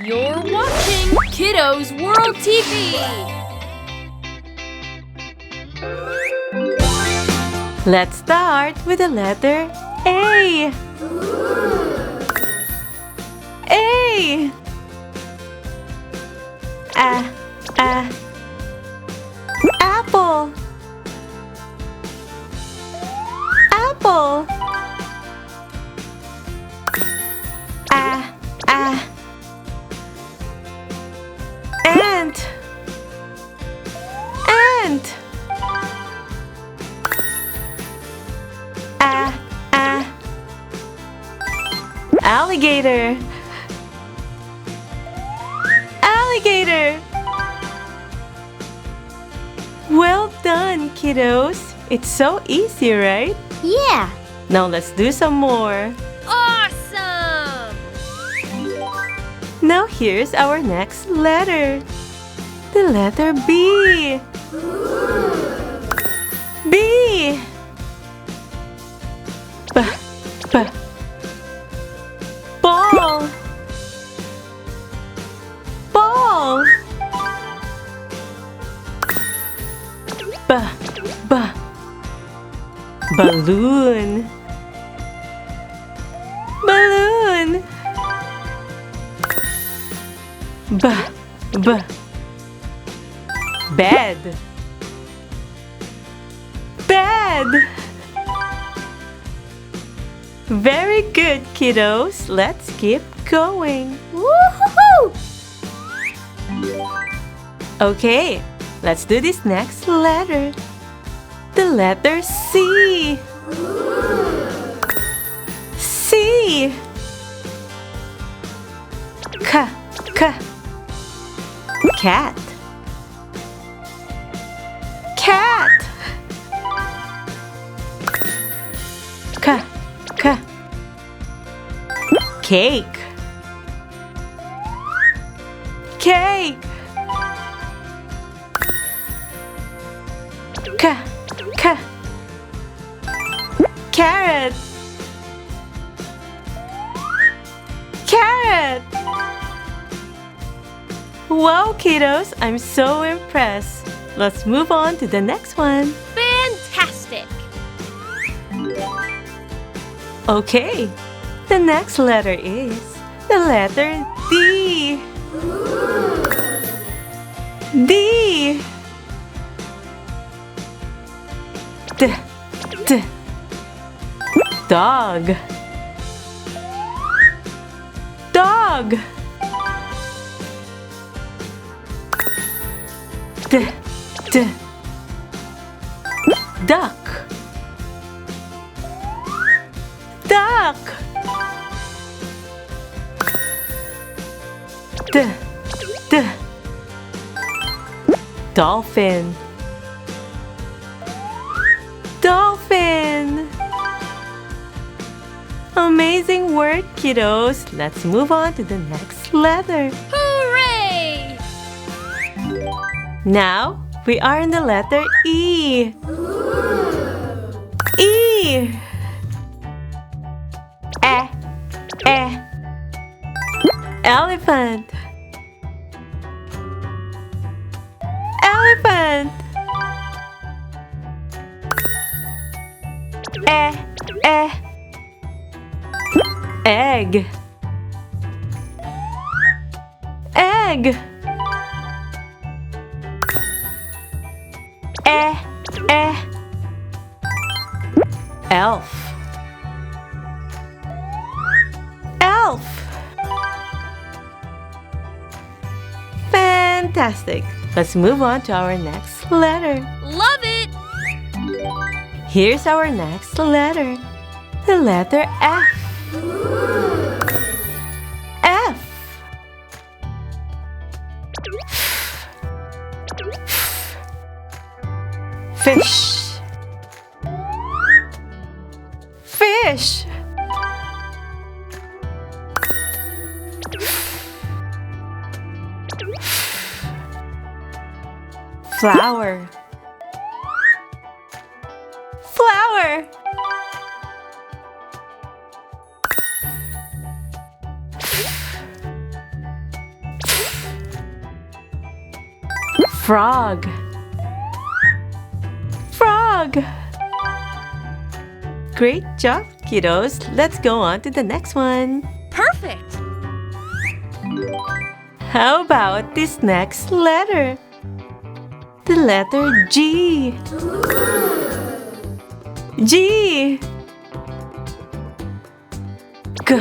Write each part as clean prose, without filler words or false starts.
You're watching Kiddos World TV. Let's start with the letter A. A. Apple. Apple. Ant. Ant. Alligator. Alligator. Well done, kiddos. It's so easy, right? Yeah. Now let's do some more. Awesome! Now here's our next letter. The letter B. B. B. Ball. Ball. Balloon. Balloon. Bed. Bed. Very good, kiddos. Let's keep going. Woo-hoo-hoo! Okay, let's do this next letter. The letter C. C. Cat. Cat. Cake. Cake. Carrot. Carrot. Wow, kiddos, I'm so impressed. Let's move on to the next one. Fantastic! Okay, the next letter is the letter D. D. Dog. Dog. Duck. Duck. Dolphin. Dolphin. Amazing work, kiddos. Let's move on to the next letter. Hooray! Now, we are in the letter E. E. Elephant. Elephant. Egg. Egg. Elf. Elf. Fantastic. Let's move on to our next letter. Love it! Here's our next letter. The letter F. F. Fish. Fish. Flower. Flower. Frog. Frog. Great job, kiddos. Let's go on to the next one. Perfect! How about this next letter? The letter G. G. G.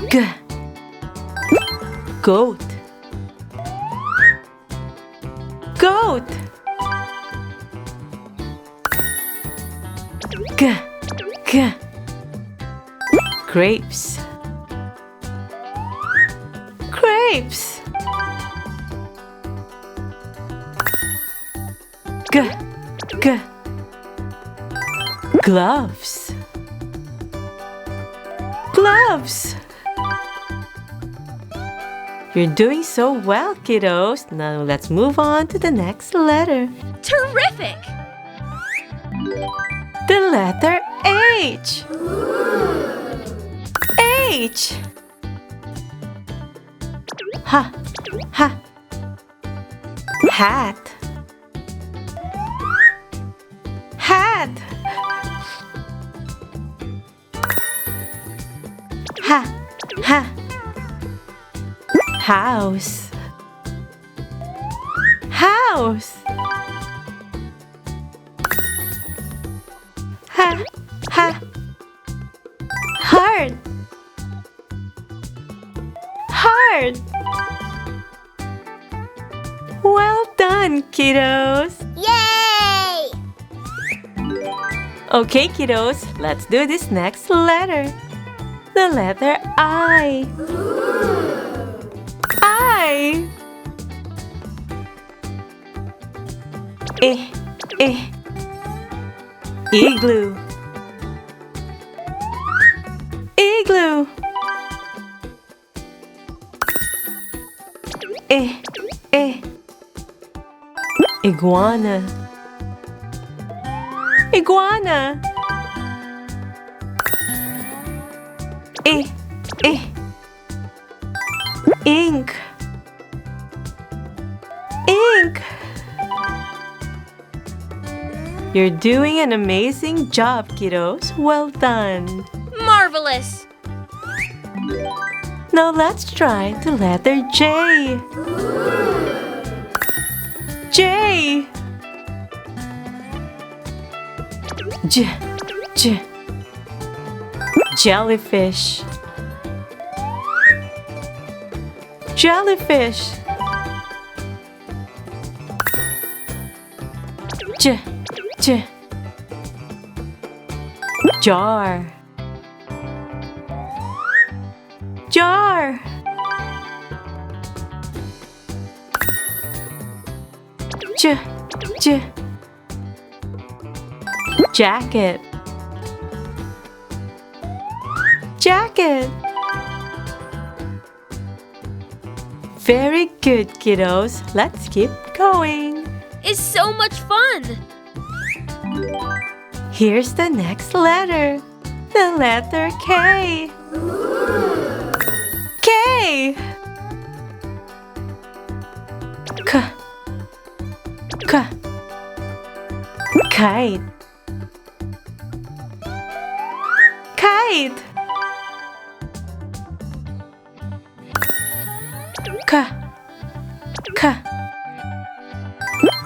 G. Goat. Goat. G. G. Grapes. Grapes. G. G. Gloves. Gloves. You're doing so well, kiddos. Now let's move on to the next letter. Terrific! The letter H. H. Ha. Ha. Hat. Hat. Ha. Ha. House. House. Ha. Ha. Heart. Heart. Well done, kiddos. Yay! Okay, kiddos, let's do this next letter. The letter I. I. Igloo. Igloo. Iguana. Iguana. Ink. Ink. You're doing an amazing job, kiddos. Well done. Marvelous! Now let's try the letter J. J. J. Jellyfish. Jellyfish. J. Jar. Jar. Jacket. Jacket. Very good, kiddos. Let's keep going. It's so much fun! Here's the next letter. The letter K. K. Kite. Kite.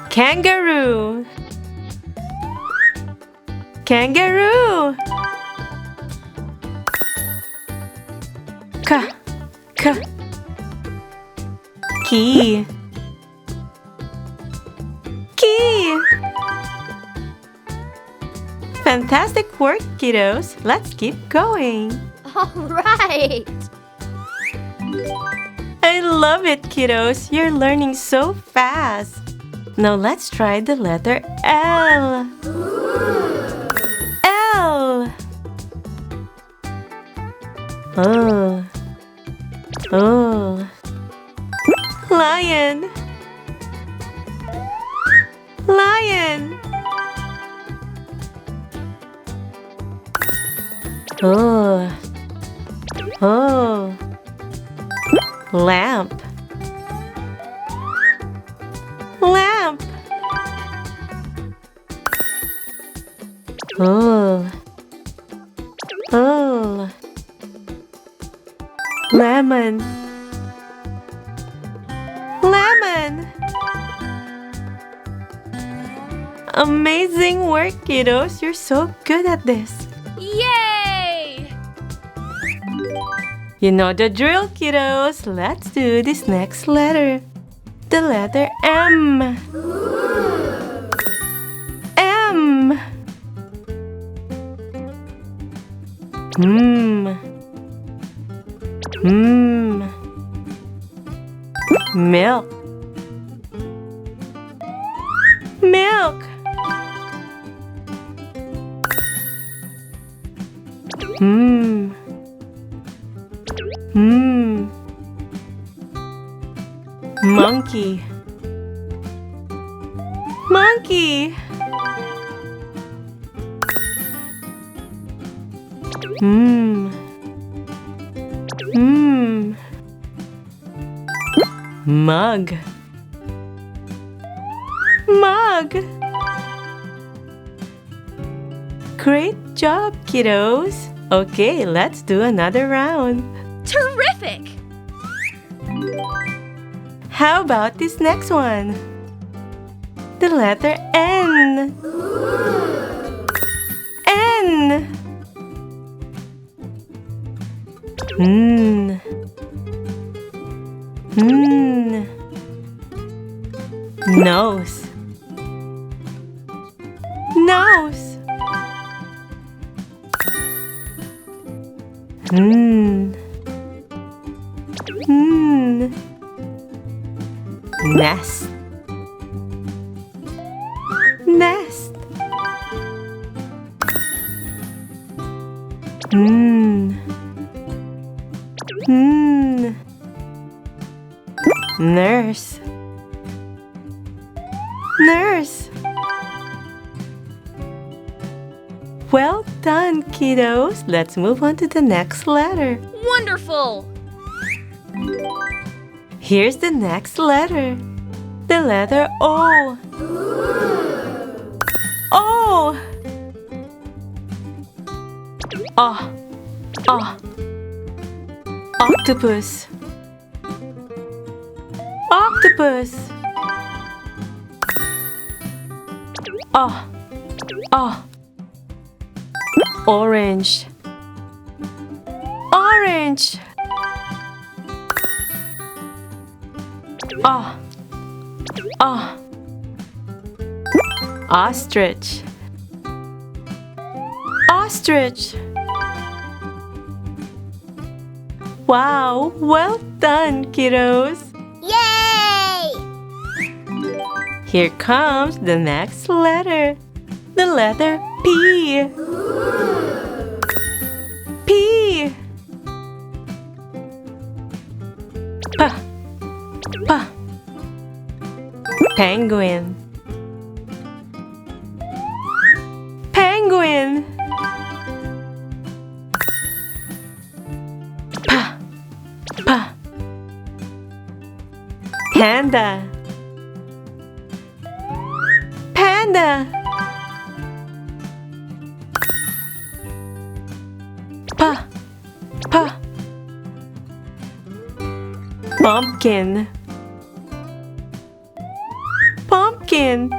Kangaroo. Kangaroo. Key. Key. Fantastic work, kiddos. Let's keep going. All right! I love it, kiddos. You're learning so fast. Now let's try the letter L. L. Oh. Lion. Lion. Oh. Lamp. Lamp. Oh. Oh. Lemon. Lemon. Amazing work, kiddos. You're so good at this. Yay! You know the drill, kiddos. Let's do this next letter. The letter M. M. Milk. Milk. Monkey. Monkey. Mug. Mug. Great job, kiddos. Okay, let's do another round. Terrific! How about this next one? The letter N. N. Nose. Nose. Nest. Nest. Nurse. Nurse. Well done, kiddos. Let's move on to the next letter. Wonderful! Here's the next letter. The letter O. O. Octopus. Octopus. Orange. Orange. Ostrich. Ostrich. Wow, well done, kiddos. Yay! Here comes the next letter. The letter P. P. Penguin. Penguin. Panda. Panda. Pumpkin. Pumpkin.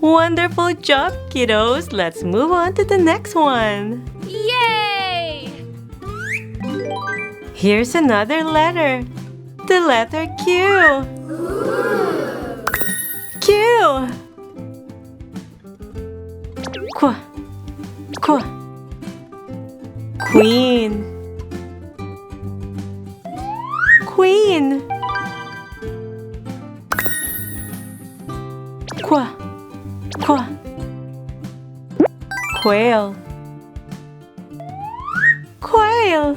Wonderful job, kiddos. Let's move on to the next one. Yay! Here's another letter. The letter Q. Q. Queen. Queen. Quail. Quail.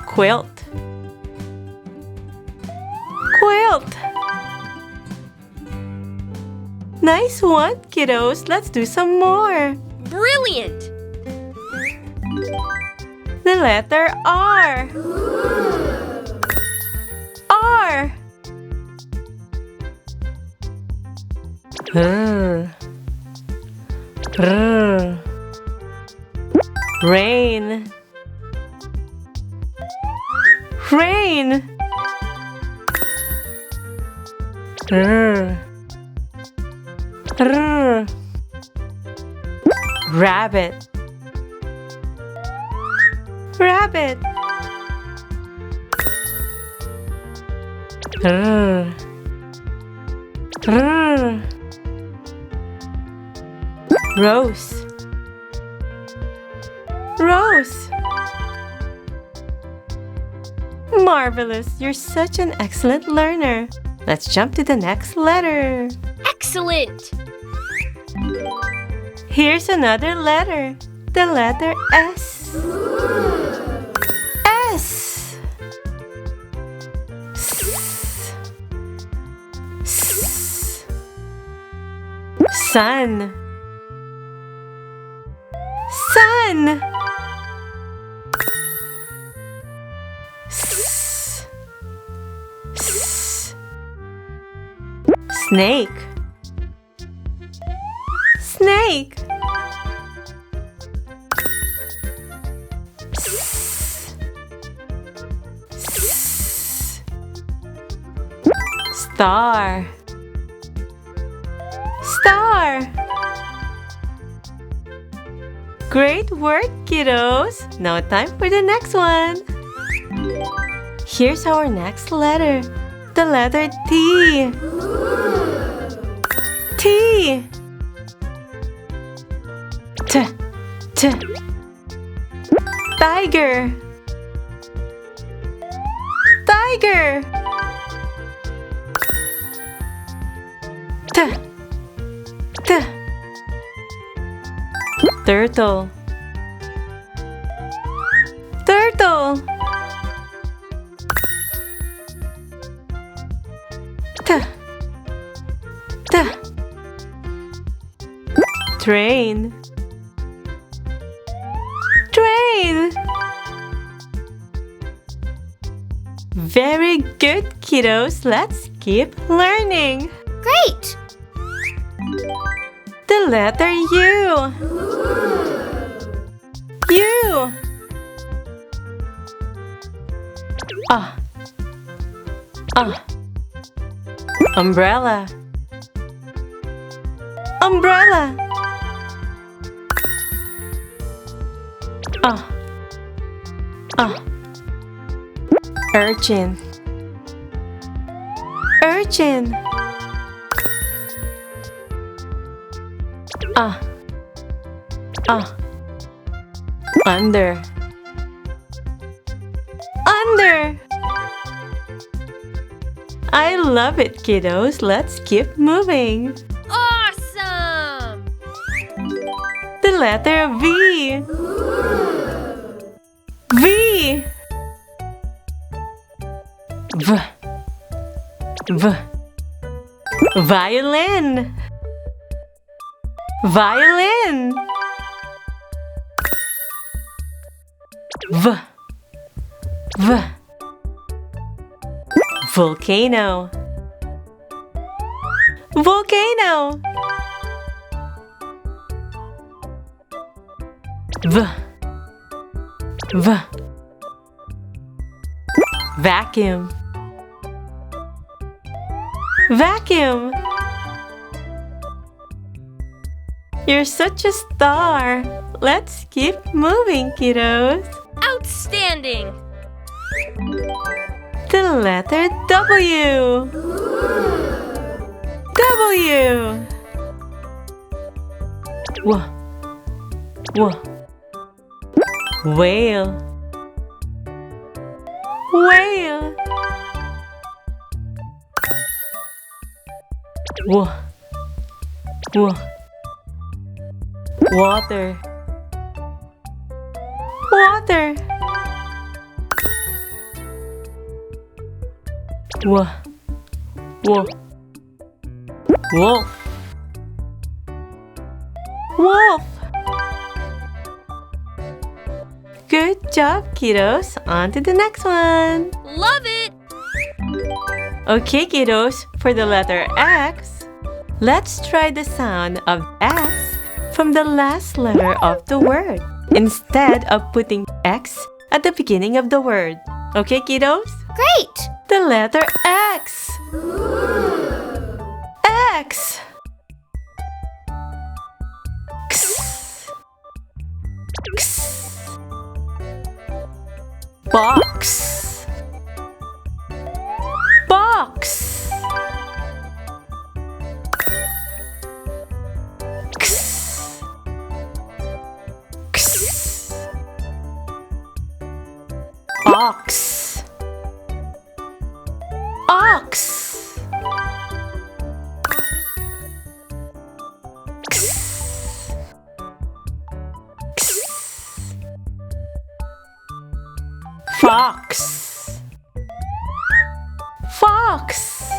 Quilt. Quilt. Nice one, kiddos. Let's do some more. Brilliant! The letter R. R. R. R. Rain. Rain. R. R. Rabbit. Rabbit. R. R. Rose. Rose. Marvelous! You're such an excellent learner. Let's jump to the next letter. Excellent! Here's another letter. The letter S. S. S. S. Sun. Sun. S. S. Snake. Snake. S. S. Star. Star. Great work, kiddos! Now time for the next one. Here's our next letter. The letter T. T. T. T. Tiger. Tiger. T. T. Turtle. Turtle. T. T. Train. Train. Very good, kiddos. Let's keep learning. Great! The letter U. U. Umbrella. Umbrella. Urchin. Urchin. Under. Under. I love it, kiddos. Let's keep moving. Awesome! The letter V. V. V. V. Violin. Violin. V. V. Volcano. Volcano. V. V. Vacuum. Vacuum. You're such a star. Let's keep moving, kiddos. Outstanding! The letter W. W. Whale. Whale. Water. Water. Wolf. Wolf. Good job, kiddos. On to the next one. Love it! Okay, kiddos, for the letter X, let's try the sound of X from the last letter of the word instead of putting X at the beginning of the word. Okay, kiddos? Great! The letter X. X. X. X. Box. Box. X. X. Ox. Ox. X. X. Fox. Fox.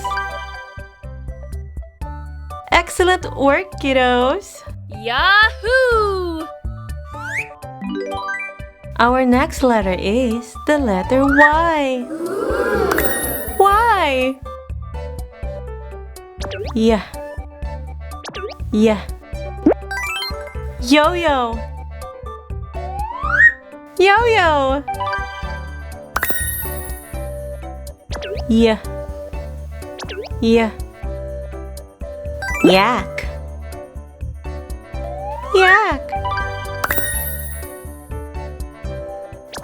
Excellent work, kiddos. Yahoo! Our next letter is the letter Y. Y. Yeah. Yeah. Yo-yo. Yo-yo. Yeah. Yeah. Yak. Yak.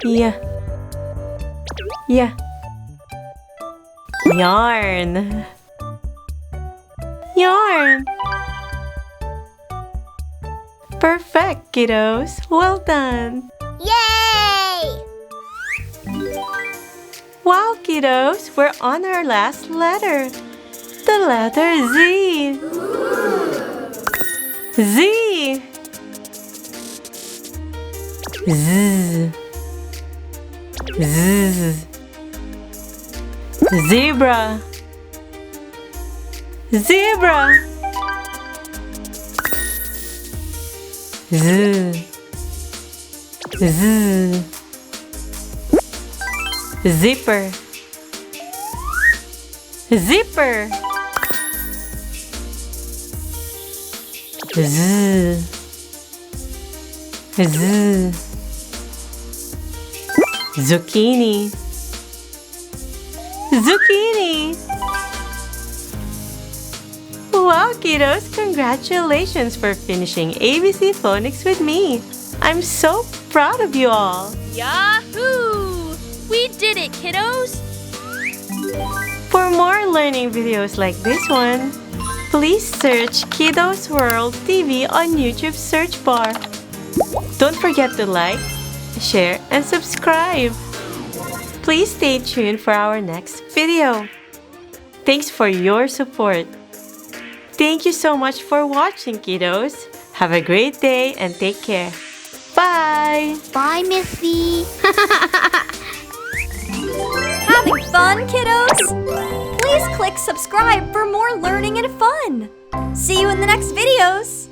Yeah. Yeah. Yarn. Yarn. Perfect, kiddos. Well done. Yay! Wow, kiddos, we're on our last letter. The letter Z. Z. Z. Z. Zebra. Zebra. Z. Z. Zipper. Zipper. Z. Z. Zucchini. Zucchini. Wow, kiddos, congratulations for finishing ABC Phonics with me. I'm so proud of you all. Yahoo! We did it, kiddos! For more learning videos like this one, please search Kiddos World TV on YouTube search bar. Don't forget to like, share, and subscribe. Please stay tuned for our next video. Thanks for your support. Thank you so much for watching, kiddos. Have a great day and take care. Bye! Bye, Missy. Having fun, kiddos? Please click subscribe for more learning and fun. See you in the next videos.